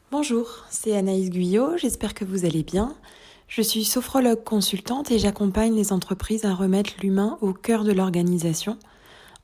Bonjour, c'est Anaïs Guyot, j'espère que vous allez bien. Je suis sophrologue consultante et j'accompagne les entreprises à remettre l'humain au cœur de l'organisation,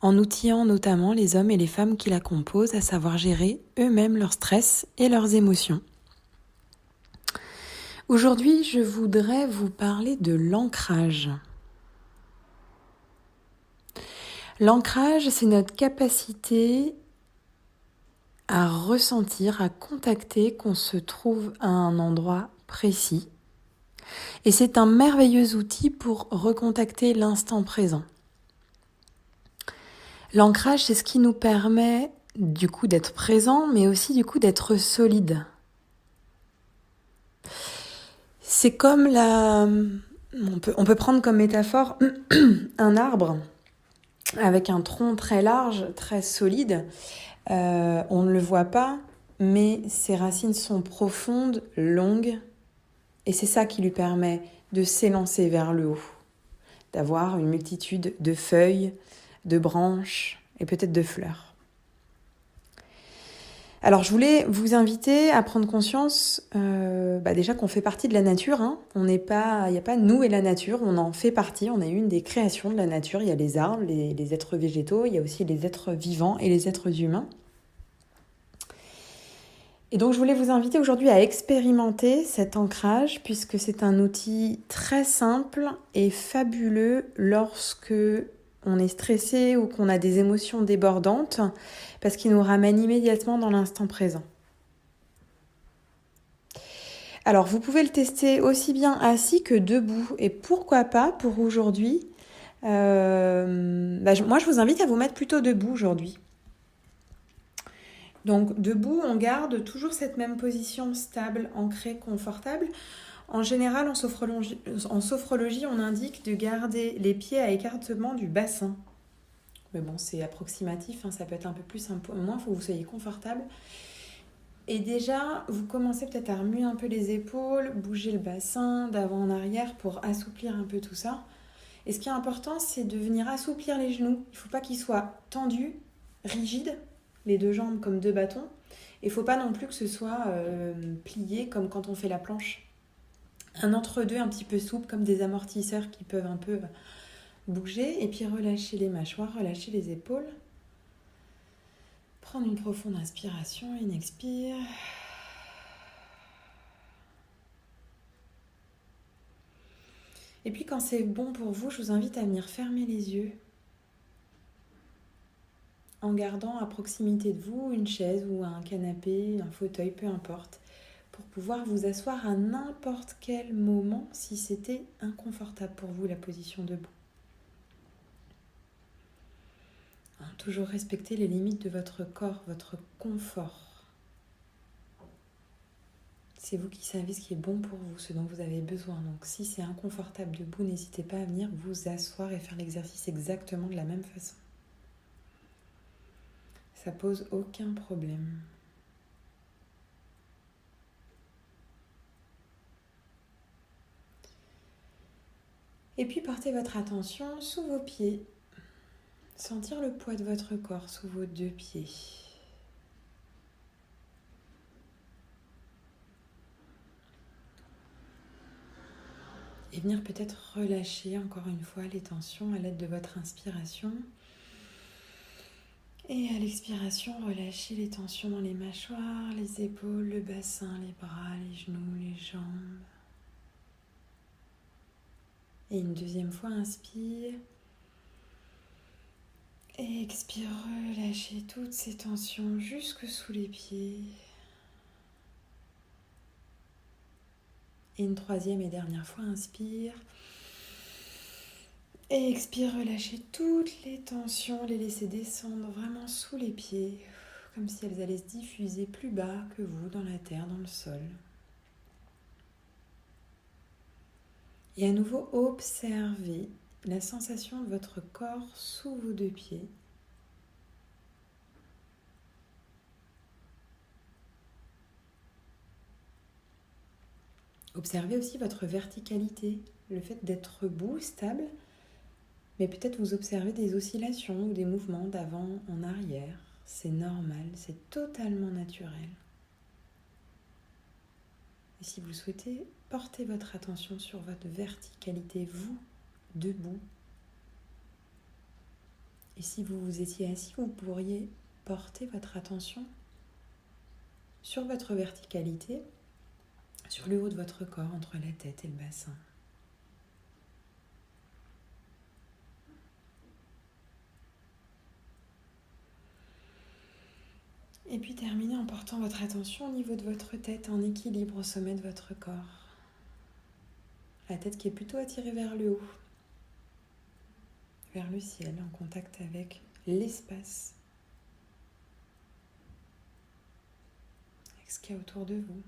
en outillant notamment les hommes et les femmes qui la composent à savoir gérer eux-mêmes leur stress et leurs émotions. Aujourd'hui, je voudrais vous parler de l'ancrage. L'ancrage, c'est notre capacité à ressentir, à contacter qu'on se trouve à un endroit précis. Et c'est un merveilleux outil pour recontacter l'instant présent. L'ancrage, c'est ce qui nous permet du coup d'être présent, mais aussi du coup d'être solide. C'est comme on peut prendre comme métaphore un arbre avec un tronc très large, très solide. On ne le voit pas, mais ses racines sont profondes, longues, et c'est ça qui lui permet de s'élancer vers le haut, d'avoir une multitude de feuilles, de branches et peut-être de fleurs. Alors je voulais vous inviter à prendre conscience déjà qu'on fait partie de la nature. Il n'y a pas nous et la nature, on en fait partie, on est une des créations de la nature. Il y a les arbres, les êtres végétaux, il y a aussi les êtres vivants et les êtres humains. Et donc je voulais vous inviter aujourd'hui à expérimenter cet ancrage puisque c'est un outil très simple et fabuleux lorsque on est stressé ou qu'on a des émotions débordantes parce qu'il nous ramène immédiatement dans l'instant présent. Alors vous pouvez le tester aussi bien assis que debout et pourquoi pas pour aujourd'hui. Moi je vous invite à vous mettre plutôt debout aujourd'hui. Donc debout, on garde toujours cette même position stable, ancrée, confortable. En général, en sophrologie, on indique de garder les pieds à écartement du bassin. Mais bon, c'est approximatif, ça peut être un peu plus, un peu moins, il faut que vous soyez confortable. Et déjà, vous commencez peut-être à remuer un peu les épaules, bouger le bassin d'avant en arrière pour assouplir un peu tout ça. Et ce qui est important, c'est de venir assouplir les genoux. Il ne faut pas qu'ils soient tendus, rigides, les deux jambes comme deux bâtons. Il ne faut pas non plus que ce soit plié comme quand on fait la planche. Un entre-deux un petit peu souple, comme des amortisseurs qui peuvent un peu bouger. Et puis relâcher les mâchoires, relâcher les épaules. Prendre une profonde inspiration, une expire. Et puis quand c'est bon pour vous, je vous invite à venir fermer les yeux en gardant à proximité de vous une chaise ou un canapé, un fauteuil, peu importe, pour pouvoir vous asseoir à n'importe quel moment si c'était inconfortable pour vous la position debout. Toujours respecter les limites de votre corps, votre confort. C'est vous qui savez ce qui est bon pour vous, ce dont vous avez besoin. Donc si c'est inconfortable debout, n'hésitez pas à venir vous asseoir et faire l'exercice exactement de la même façon. Ça pose aucun problème. Et puis portez votre attention sous vos pieds. Sentir le poids de votre corps sous vos deux pieds. Et venir peut-être relâcher encore une fois les tensions à l'aide de votre inspiration. Et à l'expiration, relâchez les tensions dans les mâchoires, les épaules, le bassin, les bras, les genoux, les jambes. Et une deuxième fois, inspire. Et expire, relâchez toutes ces tensions jusque sous les pieds. Et une troisième et dernière fois, inspire. Et expire, relâchez toutes les tensions, les laisser descendre vraiment sous les pieds, comme si elles allaient se diffuser plus bas que vous, dans la terre, dans le sol. Et à nouveau, observez la sensation de votre corps sous vos deux pieds. Observez aussi votre verticalité, le fait d'être debout, stable, mais peut-être vous observez des oscillations ou des mouvements d'avant en arrière. C'est normal, c'est totalement naturel. Et si vous le souhaitez, portez votre attention sur votre verticalité, vous, debout. Et si vous vous étiez assis, vous pourriez porter votre attention sur votre verticalité, sur le haut de votre corps, entre la tête et le bassin. Et puis terminez en portant votre attention au niveau de votre tête, en équilibre au sommet de votre corps. La tête qui est plutôt attirée vers le haut, vers le ciel, en contact avec l'espace, avec ce qu'il y a autour de vous.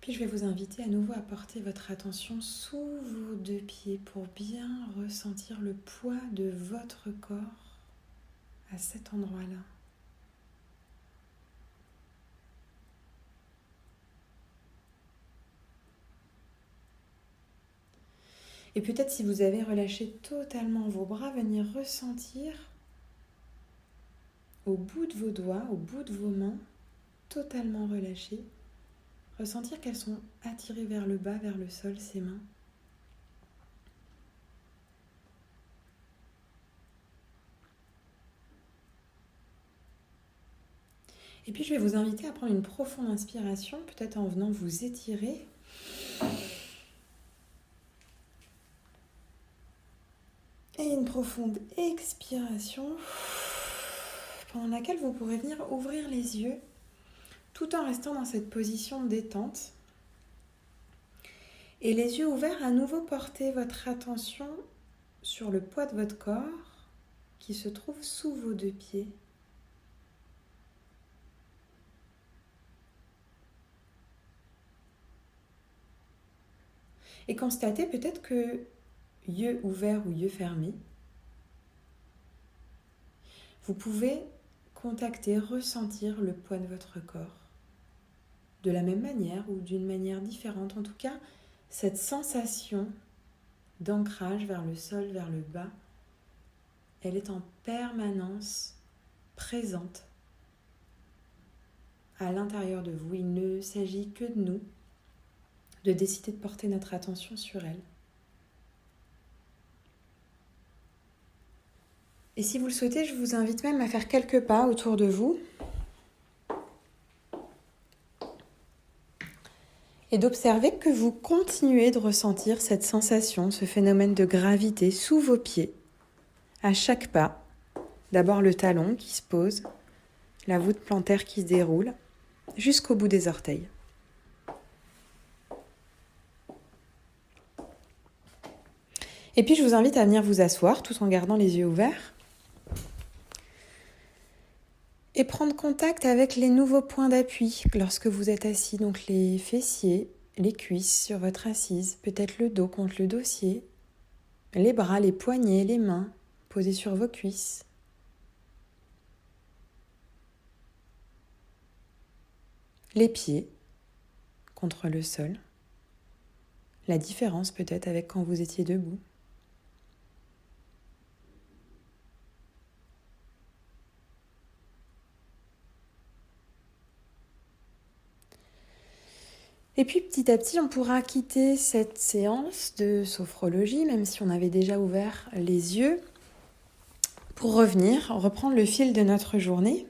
Puis je vais vous inviter à nouveau à porter votre attention sous vos deux pieds pour bien ressentir le poids de votre corps à cet endroit-là. Et peut-être si vous avez relâché totalement vos bras, venir ressentir au bout de vos doigts, au bout de vos mains, totalement relâchées, ressentir qu'elles sont attirées vers le bas, vers le sol, ces mains. Et puis je vais vous inviter à prendre une profonde inspiration, peut-être en venant vous étirer. Et une profonde expiration, pendant laquelle vous pourrez venir ouvrir les yeux, tout en restant dans cette position de détente. Et les yeux ouverts, à nouveau portez votre attention sur le poids de votre corps qui se trouve sous vos deux pieds. Et constatez peut-être que, yeux ouverts ou yeux fermés, vous pouvez contacter, ressentir le poids de votre corps. De la même manière ou d'une manière différente. En tout cas, cette sensation d'ancrage vers le sol, vers le bas, elle est en permanence présente à l'intérieur de vous. Il ne s'agit que de nous, de décider de porter notre attention sur elle. Et si vous le souhaitez, je vous invite même à faire quelques pas autour de vous et d'observer que vous continuez de ressentir cette sensation, ce phénomène de gravité sous vos pieds. À chaque pas, d'abord le talon qui se pose, la voûte plantaire qui se déroule, jusqu'au bout des orteils. Et puis je vous invite à venir vous asseoir tout en gardant les yeux ouverts et prendre contact avec les nouveaux points d'appui lorsque vous êtes assis, donc les fessiers, les cuisses sur votre assise, peut-être le dos contre le dossier, les bras, les poignets, les mains posés sur vos cuisses. Les pieds contre le sol. La différence peut-être avec quand vous étiez debout. Et puis petit à petit, on pourra quitter cette séance de sophrologie, même si on avait déjà ouvert les yeux, pour revenir, reprendre le fil de notre journée.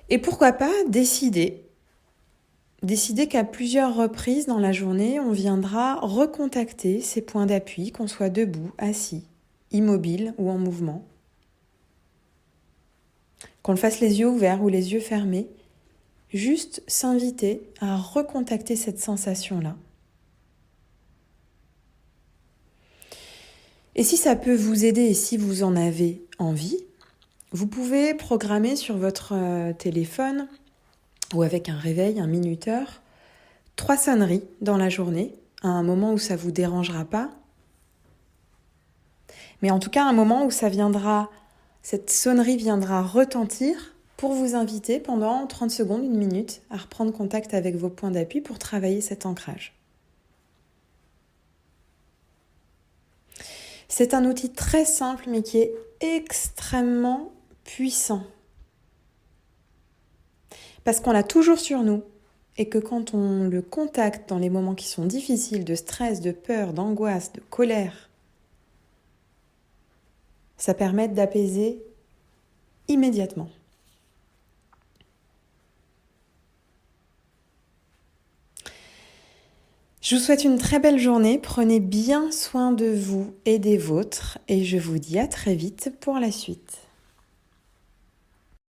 Et pourquoi pas décider qu'à plusieurs reprises dans la journée, on viendra recontacter ces points d'appui, qu'on soit debout, assis, immobile ou en mouvement. Qu'on le fasse les yeux ouverts ou les yeux fermés, juste s'inviter à recontacter cette sensation-là. Et si ça peut vous aider et si vous en avez envie, vous pouvez programmer sur votre téléphone ou avec un réveil, un minuteur, 3 sonneries dans la journée, à un moment où ça ne vous dérangera pas, mais en tout cas un moment où cette sonnerie viendra retentir pour vous inviter pendant 30 secondes, 1 minute, à reprendre contact avec vos points d'appui pour travailler cet ancrage. C'est un outil très simple mais qui est extrêmement puissant. Parce qu'on l'a toujours sur nous et que quand on le contacte dans les moments qui sont difficiles, de stress, de peur, d'angoisse, de colère, ça permet d'apaiser immédiatement. Je vous souhaite une très belle journée, prenez bien soin de vous et des vôtres et je vous dis à très vite pour la suite.